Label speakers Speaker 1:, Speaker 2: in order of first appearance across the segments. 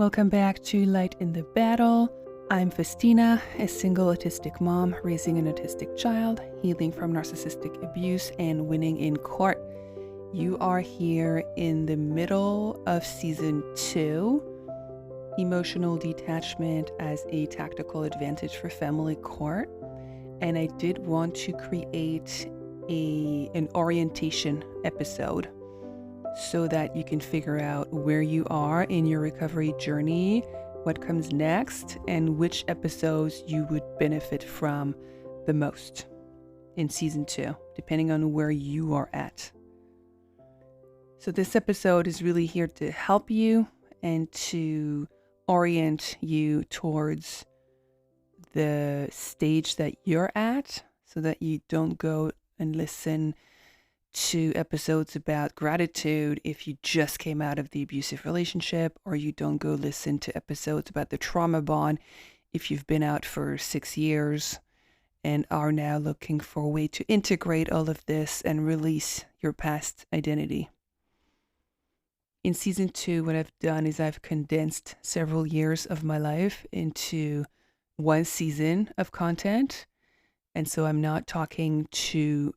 Speaker 1: Welcome back to Light in the Battle. I'm Festina, a single autistic mom raising an autistic child, healing from narcissistic abuse, and winning in court. You are here in the middle of season 2, Emotional Detachment as a Tactical Advantage for Family Court. And I did want to create an orientation episode so that you can figure out where you are in your recovery journey, what comes next, and which episodes you would benefit from the most in season 2, depending on where you are at. So this episode is really here to help you and to orient you towards the stage that you're at so that you don't go and listen to episodes about gratitude if you just came out of the abusive relationship, or you don't go listen to episodes about the trauma bond if you've been out for 6 years and are now looking for a way to integrate all of this and release your past identity. In season 2, what I've done is I've condensed several years of my life into one season of content. And so I'm not talking to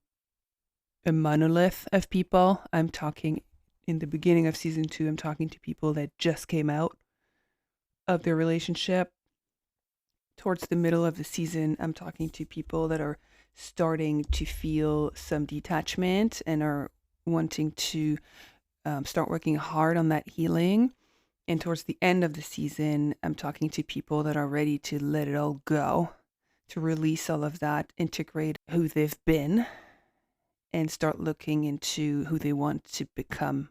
Speaker 1: a monolith of people. I'm talking in the beginning of season 2, I'm talking to people that just came out of their relationship. Towards the middle of the season, I'm talking to people that are starting to feel some detachment and are wanting to start working hard on that healing. And towards the end of the season, I'm talking to people that are ready to let it all go, to release all of that, integrate who they've been, and start looking into who they want to become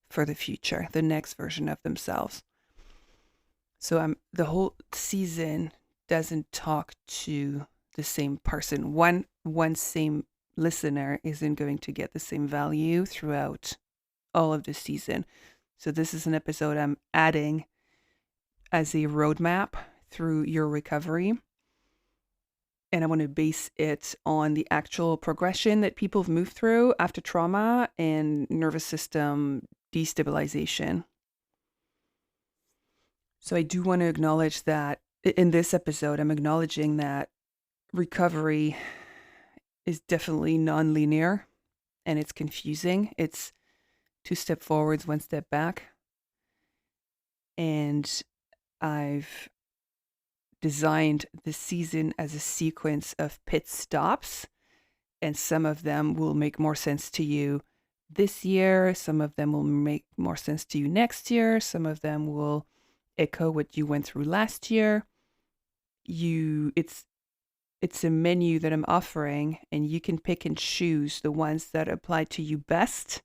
Speaker 1: for the future, the next version of themselves. So the whole season doesn't talk to the same person. One same listener isn't going to get the same value throughout all of the season. So this is an episode I'm adding as a roadmap through your recovery. And I want to base it on the actual progression that people have moved through after trauma and nervous system destabilization. So I do want to acknowledge that in this episode, I'm acknowledging that recovery is definitely non-linear and it's confusing. It's 2 steps forwards, 1 step back. And I've designed the season as a sequence of pit stops, and some of them will make more sense to you this year. Some of them will make more sense to you next year. Some of them will echo what you went through last year. It's a menu that I'm offering, and you can pick and choose the ones that apply to you best,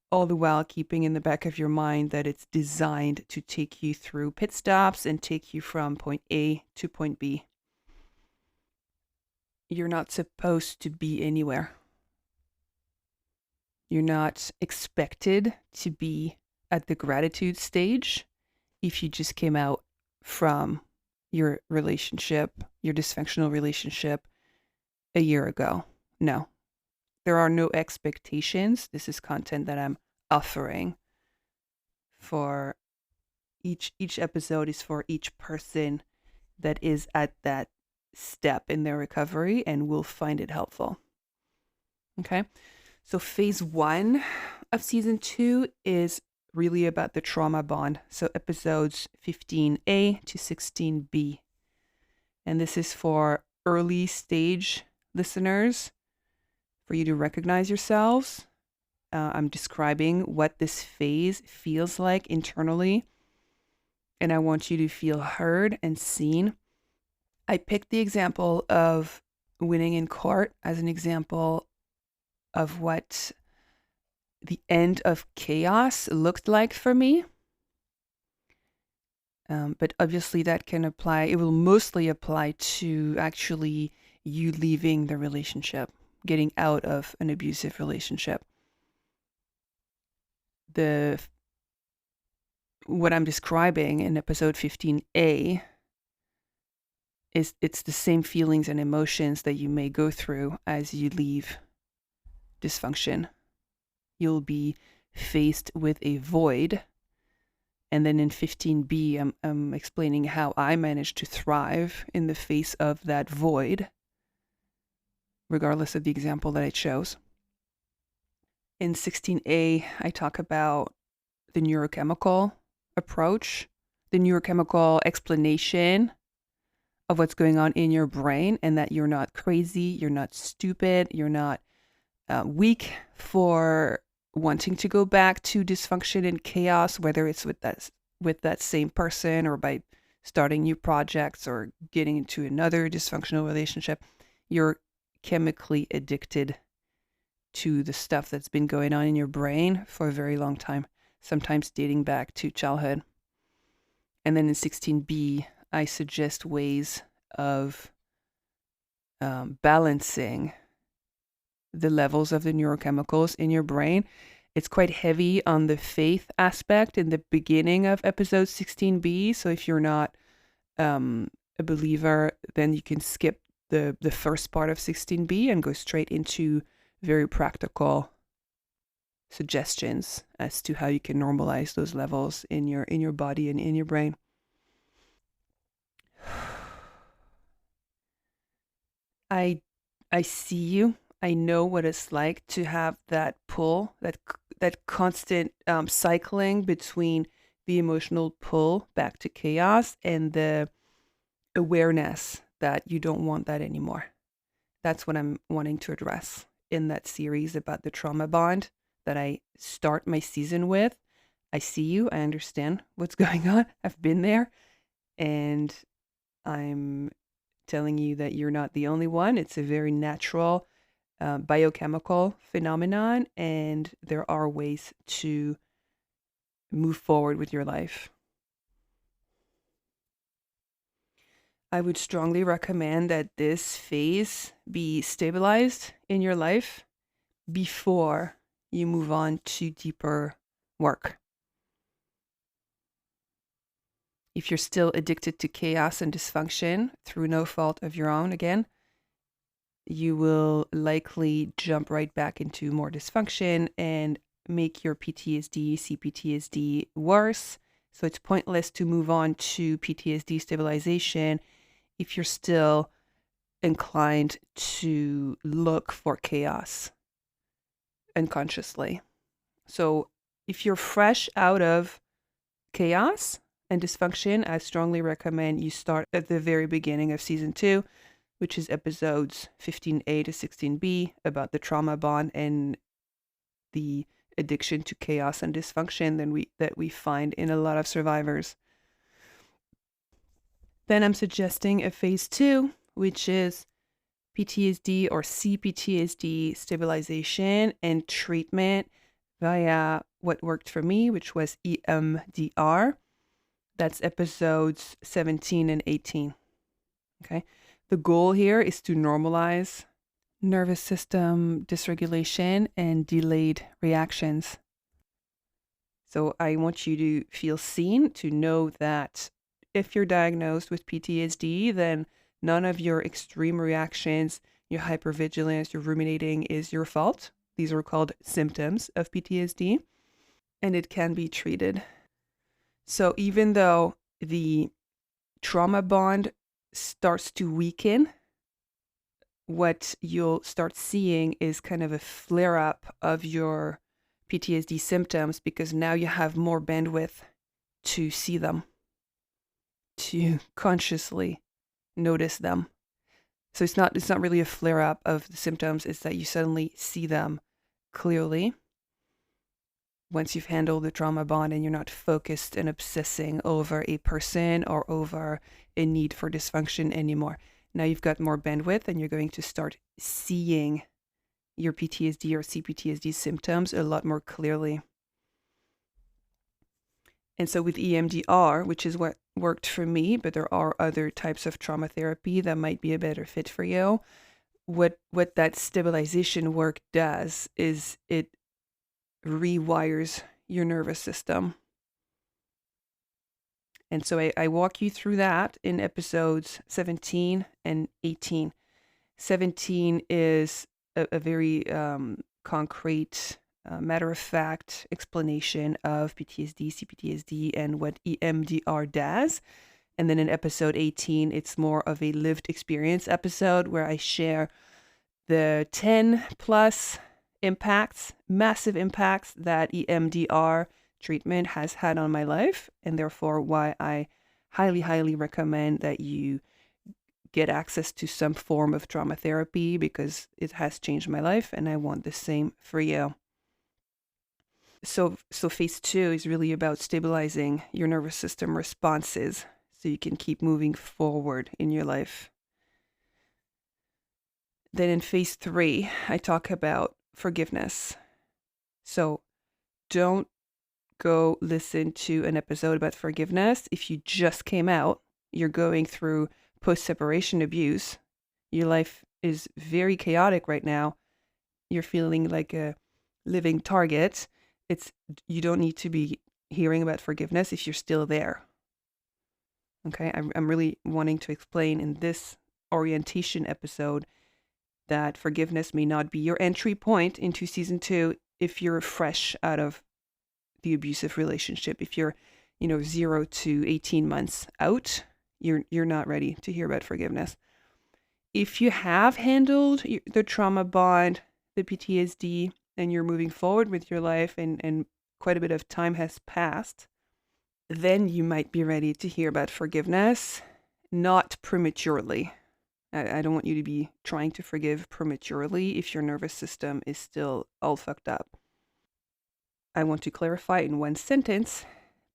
Speaker 1: all the while keeping in the back of your mind that it's designed to take you through pit stops and take you from point A to point B. You're not supposed to be anywhere. You're not expected to be at the gratitude stage if you just came out from your relationship, your dysfunctional relationship a year ago. No. There are no expectations. This is content that I'm offering for each episode is for each person that is at that step in their recovery and will find it helpful. Okay. So phase 1 of season 2 is really about the trauma bond. So episodes 15A to 16B. And this is for early stage listeners, for you to recognize yourselves. I'm describing what this phase feels like internally, and I want you to feel heard and seen. I picked the example of winning in court as an example of what the end of chaos looked like for me. But obviously that can apply, it will mostly apply to actually you leaving the relationship, getting out of an abusive relationship. What I'm describing in episode 15A it's the same feelings and emotions that you may go through as you leave dysfunction. You'll be faced with a void And then in 15B, I'm explaining how I managed to thrive in the face of that void, regardless of the example that I chose. In 16A, I talk about the neurochemical approach, the neurochemical explanation of what's going on in your brain, and that you're not crazy, you're not stupid, you're not weak for wanting to go back to dysfunction and chaos, whether it's with that same person or by starting new projects or getting into another dysfunctional relationship. You're chemically addicted to the stuff that's been going on in your brain for a very long time, sometimes dating back to childhood. And then in 16B, I suggest ways of balancing the levels of the neurochemicals in your brain. It's quite heavy on the faith aspect in the beginning of episode 16B. So if you're not a believer, then you can skip the first part of 16B and go straight into very practical suggestions as to how you can normalize those levels in your body and in your brain. I see you. I know what it's like to have that pull, that constant cycling between the emotional pull back to chaos and the awareness that you don't want that anymore. That's what I'm wanting to address in that series about the trauma bond that I start my season with. I see you. I understand what's going on. I've been there. And I'm telling you that you're not the only one. It's a very natural biochemical phenomenon, and there are ways to move forward with your life. I would strongly recommend that this phase be stabilized in your life before you move on to deeper work. If you're still addicted to chaos and dysfunction through no fault of your own, again, you will likely jump right back into more dysfunction and make your PTSD, CPTSD worse. So it's pointless to move on to PTSD stabilization if you're still inclined to look for chaos unconsciously. So if you're fresh out of chaos and dysfunction, I strongly recommend you start at the very beginning of season 2, which is episodes 15A to 16B about the trauma bond and the addiction to chaos and dysfunction that we find in a lot of survivors. Then I'm suggesting a phase 2, which is PTSD or CPTSD stabilization and treatment via what worked for me, which was EMDR. That's episodes 17 and 18. Okay. The goal here is to normalize nervous system dysregulation and delayed reactions. So I want you to feel seen, to know that if you're diagnosed with PTSD, then none of your extreme reactions, your hypervigilance, your ruminating is your fault. These are called symptoms of PTSD, and it can be treated. So even though the trauma bond starts to weaken, what you'll start seeing is kind of a flare up of your PTSD symptoms, because now you have more bandwidth to see them, to consciously notice them. So it's not really a flare up of the symptoms, it's that you suddenly see them clearly once you've handled the trauma bond and you're not focused and obsessing over a person or over a need for dysfunction anymore. Now you've got more bandwidth and you're going to start seeing your PTSD or CPTSD symptoms a lot more clearly. And so with EMDR, which is what worked for me, but there are other types of trauma therapy that might be a better fit for you. What that stabilization work does is it rewires your nervous system. And so I walk you through that in episodes 17 and 18. 17 is a very concrete matter-of-fact explanation of PTSD, CPTSD, and what EMDR does. And then in episode 18, it's more of a lived experience episode where I share the 10 plus impacts, massive impacts that EMDR treatment has had on my life, and therefore why I highly, highly recommend that you get access to some form of trauma therapy, because it has changed my life and I want the same for you. So phase 2 is really about stabilizing your nervous system responses so you can keep moving forward in your life. Then in phase 3, I talk about forgiveness. So don't go listen to an episode about forgiveness if you just came out, you're going through post-separation abuse, your life is very chaotic right now, you're feeling like a living target. You don't need to be hearing about forgiveness if you're still there. Okay, I'm really wanting to explain in this orientation episode that forgiveness may not be your entry point into season 2 if you're fresh out of the abusive relationship. If you're, 0 to 18 months out, you're not ready to hear about forgiveness. If you have handled the trauma bond, the PTSD, and you're moving forward with your life and quite a bit of time has passed, then you might be ready to hear about forgiveness, not prematurely. I don't want you to be trying to forgive prematurely if your nervous system is still all fucked up. I want to clarify in one sentence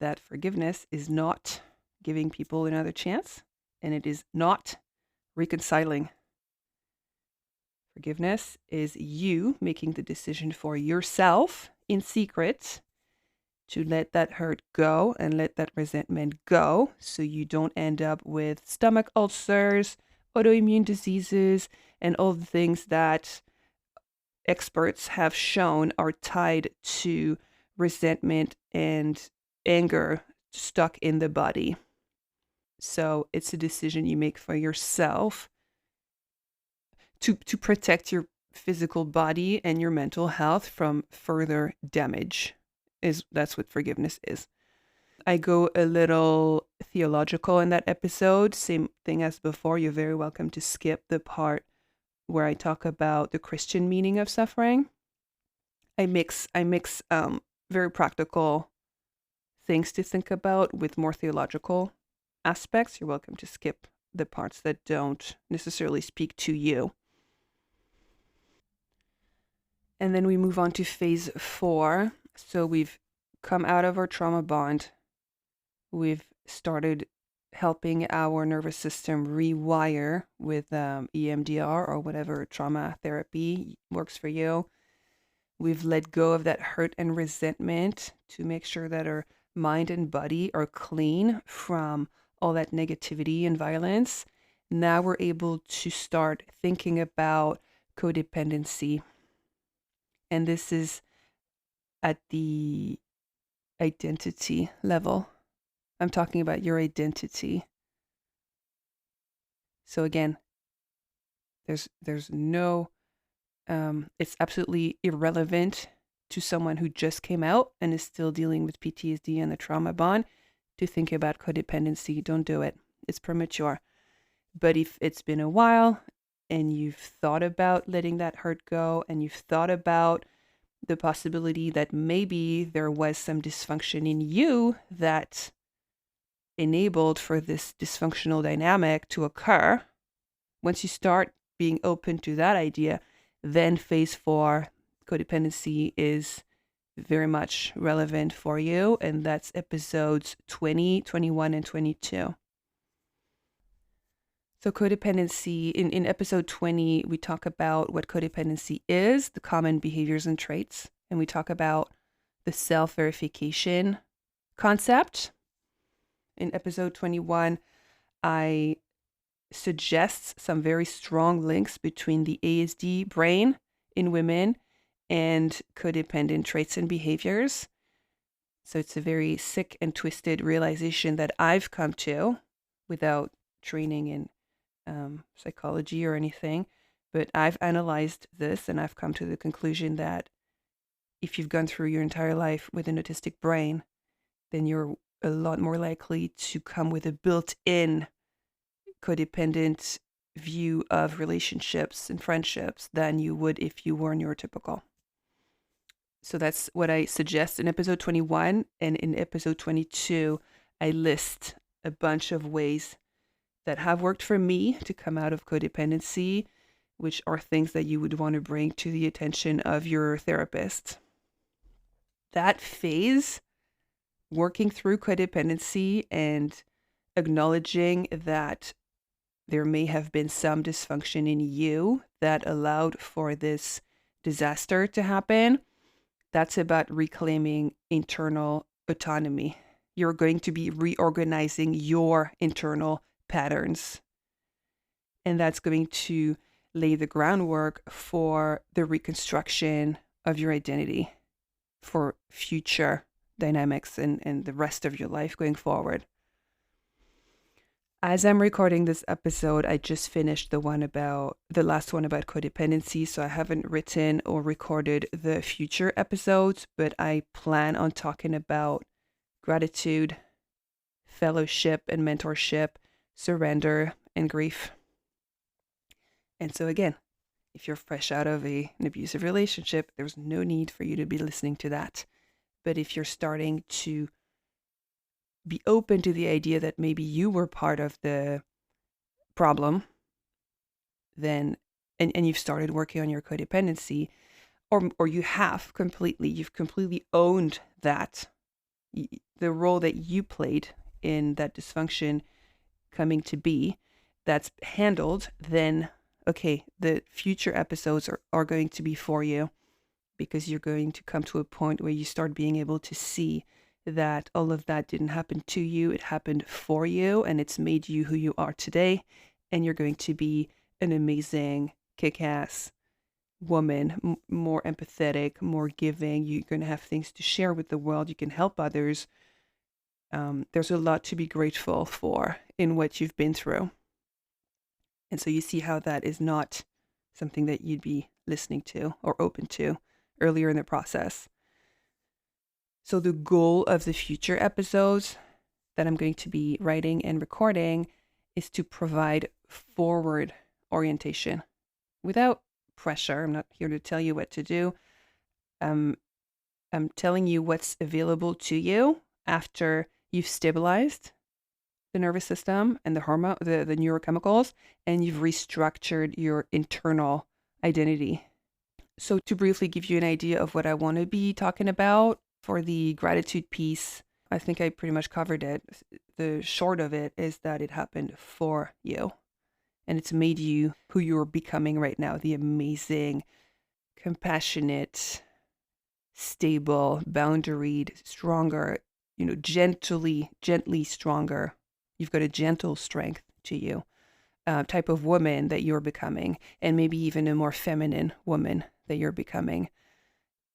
Speaker 1: that forgiveness is not giving people another chance, and it is not reconciling. Forgiveness is you making the decision for yourself in secret to let that hurt go and let that resentment go so you don't end up with stomach ulcers, autoimmune diseases, and all the things that experts have shown are tied to resentment and anger stuck in the body. So it's a decision you make for yourself to protect your physical body and your mental health from further damage. That's what forgiveness is. I go a little theological in that episode. Same thing as before. You're very welcome to skip the part where I talk about the Christian meaning of suffering. I mix very practical things to think about with more theological aspects. You're welcome to skip the parts that don't necessarily speak to you. And then we move on to phase 4. So we've come out of our trauma bond. We've started helping our nervous system rewire with EMDR or whatever trauma therapy works for you. We've let go of that hurt and resentment to make sure that our mind and body are clean from all that negativity and violence. Now we're able to start thinking about codependency. And this is at the identity level. I'm talking about your identity. So again, there's no, it's absolutely irrelevant to someone who just came out and is still dealing with PTSD and the trauma bond to think about codependency. Don't do it. It's premature. But if it's been a while and you've thought about letting that hurt go and you've thought about the possibility that maybe there was some dysfunction in you that enabled for this dysfunctional dynamic to occur, once you start being open to that idea, then phase 4, codependency, is very much relevant for you. And that's episodes 20, 21, and 22. So codependency, in episode 20, we talk about what codependency is, the common behaviors and traits, and we talk about the self-verification concept. In episode 21, I suggest some very strong links between the ASD brain in women and codependent traits and behaviors. So it's a very sick and twisted realization that I've come to without training in psychology or anything, but I've analyzed this and I've come to the conclusion that if you've gone through your entire life with an autistic brain, then you're a lot more likely to come with a built-in codependent view of relationships and friendships than you would if you were neurotypical. So that's what I suggest in episode 21. And in episode 22, I list a bunch of ways that have worked for me to come out of codependency, which are things that you would want to bring to the attention of your therapist. That phase, working through codependency and acknowledging that there may have been some dysfunction in you that allowed for this disaster to happen, that's about reclaiming internal autonomy. You're going to be reorganizing your internal patterns. And that's going to lay the groundwork for the reconstruction of your identity for future dynamics and the rest of your life going forward. As I'm recording this episode, I just finished the last one about codependency, so I haven't written or recorded the future episodes, but I plan on talking about gratitude, fellowship and mentorship, surrender, and grief. And so again, if you're fresh out of an abusive relationship, there's no need for you to be listening to that. But if you're starting to be open to the idea that maybe you were part of the problem, then, and you've started working on your codependency, or you've completely owned that, the role that you played in that dysfunction coming to be, that's handled, then, okay, the future episodes are going to be for you, because you're going to come to a point where you start being able to see that all of that didn't happen to you, it happened for you, and it's made you who you are today, and you're going to be an amazing, kick-ass woman, more empathetic, more giving. You're going to have things to share with the world. You can help others. There's a lot to be grateful for in what you've been through. And so you see how that is not something that you'd be listening to or open to earlier in the process. So the goal of the future episodes that I'm going to be writing and recording is to provide forward orientation without pressure. I'm not here to tell you what to do. I'm telling you what's available to you after you've stabilized the nervous system and the neurochemicals, and you've restructured your internal identity. So to briefly give you an idea of what I want to be talking about for the gratitude piece, I think I pretty much covered it. The short of it is that it happened for you, and it's made you who you're becoming right now, the amazing, compassionate, stable, boundaried, stronger, gently stronger. You've got a gentle strength to you, type of woman that you're becoming, and maybe even a more feminine woman that you're becoming.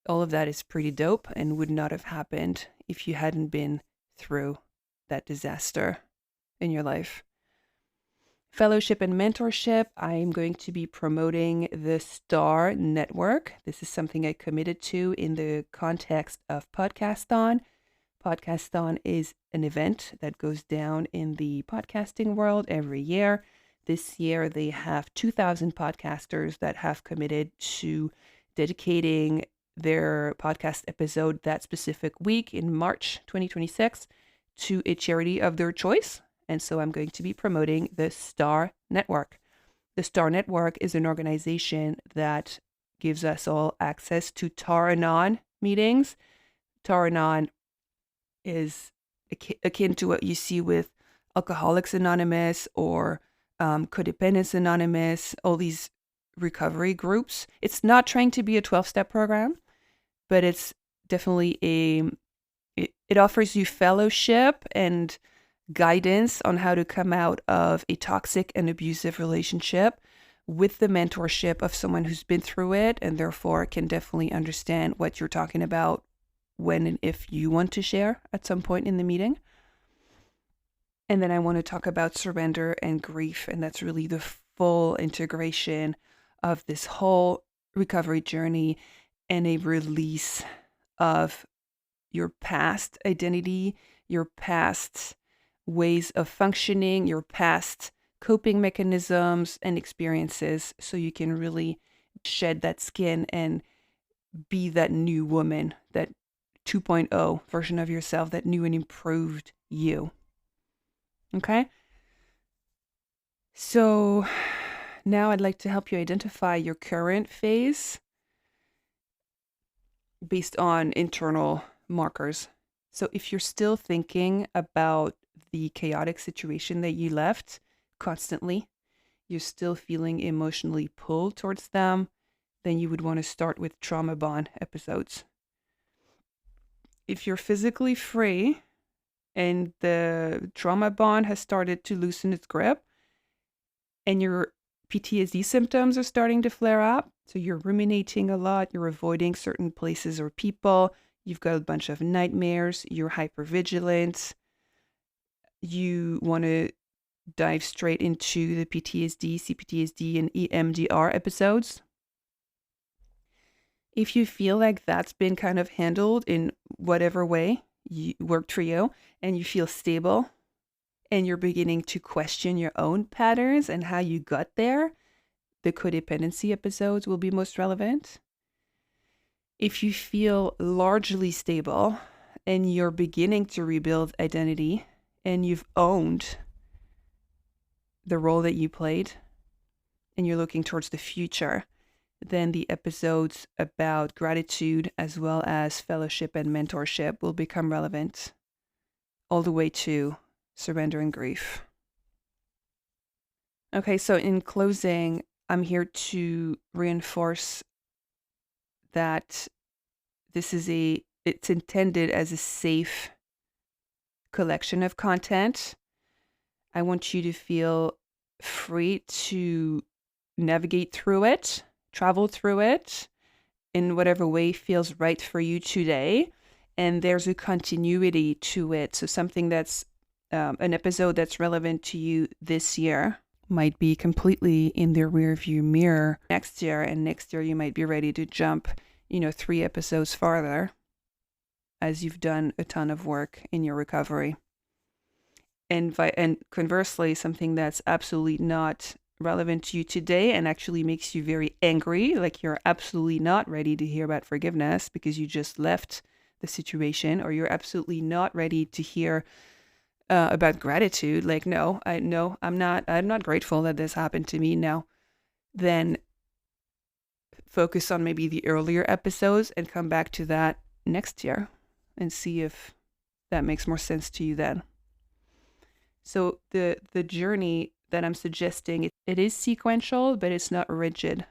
Speaker 1: All of that is pretty dope and would not have happened if you hadn't been through that disaster in your life. Fellowship and mentorship, I'm going to be promoting the STAR network. This is something I committed to in the context of Podcaston. Podcaston is an event that goes down in the podcasting world every year. This year, they have 2,000 podcasters that have committed to dedicating their podcast episode that specific week in March 2026 to a charity of their choice. And so I'm going to be promoting the STAR Network. The STAR Network is an organization that gives us all access to Tar-Anon meetings. Tar-Anon is akin to what you see with Alcoholics Anonymous or Codependence Anonymous, all these recovery groups. It's not trying to be a 12-step program, but it's definitely it offers you fellowship and guidance on how to come out of a toxic and abusive relationship with the mentorship of someone who's been through it and therefore can definitely understand what you're talking about when and if you want to share at some point in the meeting. And then I want to talk about surrender and grief, and that's really the full integration of this whole recovery journey and a release of your past identity, your past ways of functioning, your past coping mechanisms and experiences, so you can really shed that skin and be that new woman, that 2.0 version of yourself, that new and improved you. Okay? So now I'd like to help you identify your current phase based on internal markers. So if you're still thinking about the chaotic situation that you left constantly, you're still feeling emotionally pulled towards them, then you would want to start with trauma bond episodes. If you're physically free and the trauma bond has started to loosen its grip and your PTSD symptoms are starting to flare up, so you're ruminating a lot, you're avoiding certain places or people, you've got a bunch of nightmares, you're hypervigilant, you want to dive straight into the PTSD, CPTSD, and EMDR episodes. If you feel like that's been kind of handled in whatever way worked for you, and you feel stable, and you're beginning to question your own patterns and how you got there, the codependency episodes will be most relevant. If you feel largely stable and you're beginning to rebuild identity and you've owned the role that you played and you're looking towards the future, then the episodes about gratitude as well as fellowship and mentorship will become relevant, all the way to surrender and grief. Okay, so in closing, I'm here to reinforce that it's intended as a safe collection of content. I want you to feel free to navigate through it, travel through it in whatever way feels right for you today. And there's a continuity to it. So something that's an episode that's relevant to you this year might be completely in the rearview mirror next year. And next year you might be ready to jump, 3 episodes farther as you've done a ton of work in your recovery. And conversely, something that's absolutely not relevant to you today and actually makes you very angry, like you're absolutely not ready to hear about forgiveness because you just left the situation, or you're absolutely not ready to hear about gratitude, like I'm not grateful that this happened to me now, then focus on maybe the earlier episodes and come back to that next year and see if that makes more sense to you then. So the journey that I'm suggesting, it is sequential, but it's not rigid.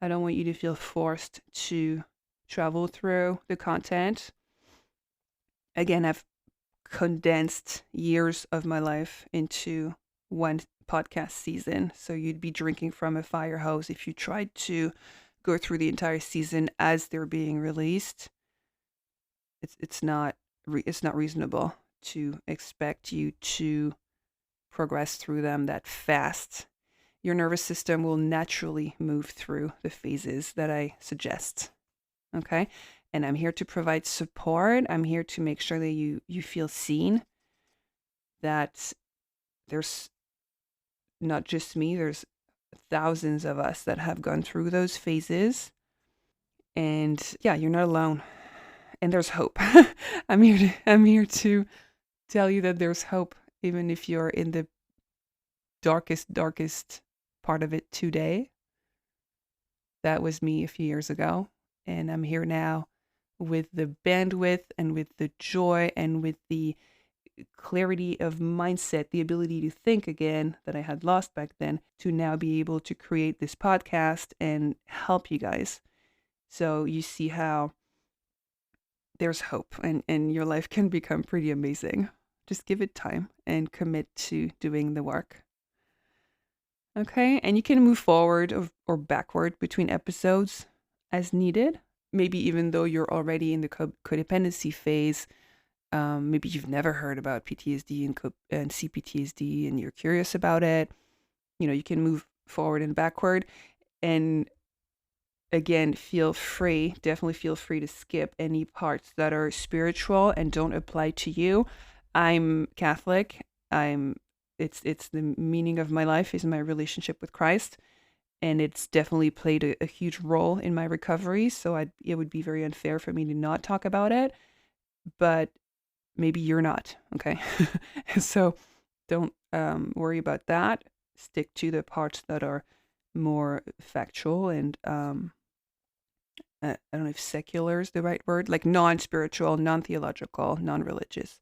Speaker 1: I don't want you to feel forced to travel through the content. Again, I've condensed years of my life into one podcast season. So you'd be drinking from a fire hose if you tried to go through the entire season as they're being released. It's not reasonable to expect you to progress through them that fast. Your nervous system will naturally move through the phases that I suggest. Okay? And I'm here to provide support. I'm here to make sure that you feel seen, that there's not just me, there's thousands of us that have gone through those phases. And yeah, you're not alone. And there's hope. I'm here to tell you that there's hope, even if you're in the darkest part of it today. That was me a few years ago. And I'm here now with the bandwidth and with the joy and with the clarity of mindset, the ability to think again that I had lost back then, to now be able to create this podcast and help you guys. So you see how there's hope and your life can become pretty amazing. Just give it time and commit to doing the work. Okay, and you can move forward or backward between episodes as needed. Maybe even though you're already in the codependency phase, maybe you've never heard about PTSD and CPTSD and you're curious about it. You can move forward and backward. And again, definitely feel free to skip any parts that are spiritual and don't apply to you. I'm Catholic. It's the meaning of my life is my relationship with Christ, and it's definitely played a huge role in my recovery. So it would be very unfair for me to not talk about it, but maybe you're not, okay? So don't worry about that. Stick to the parts that are more factual and I don't know if secular is the right word, like non-spiritual, non-theological, non-religious.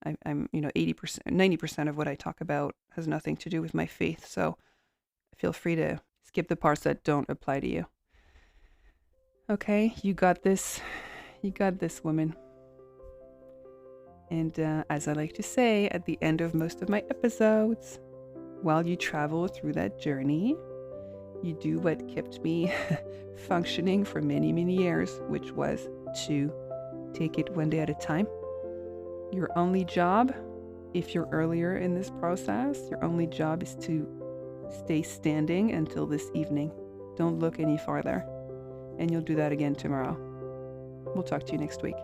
Speaker 1: I'm 80%, 90% of what I talk about has nothing to do with my faith. So feel free to skip the parts that don't apply to you. Okay, you got this. You got this, woman. And as I like to say at the end of most of my episodes, while you travel through that journey, you do what kept me functioning for many, many years, which was to take it one day at a time. Your only job, if you're earlier in this process, your only job is to stay standing until this evening. Don't look any farther. And you'll do that again tomorrow. We'll talk to you next week.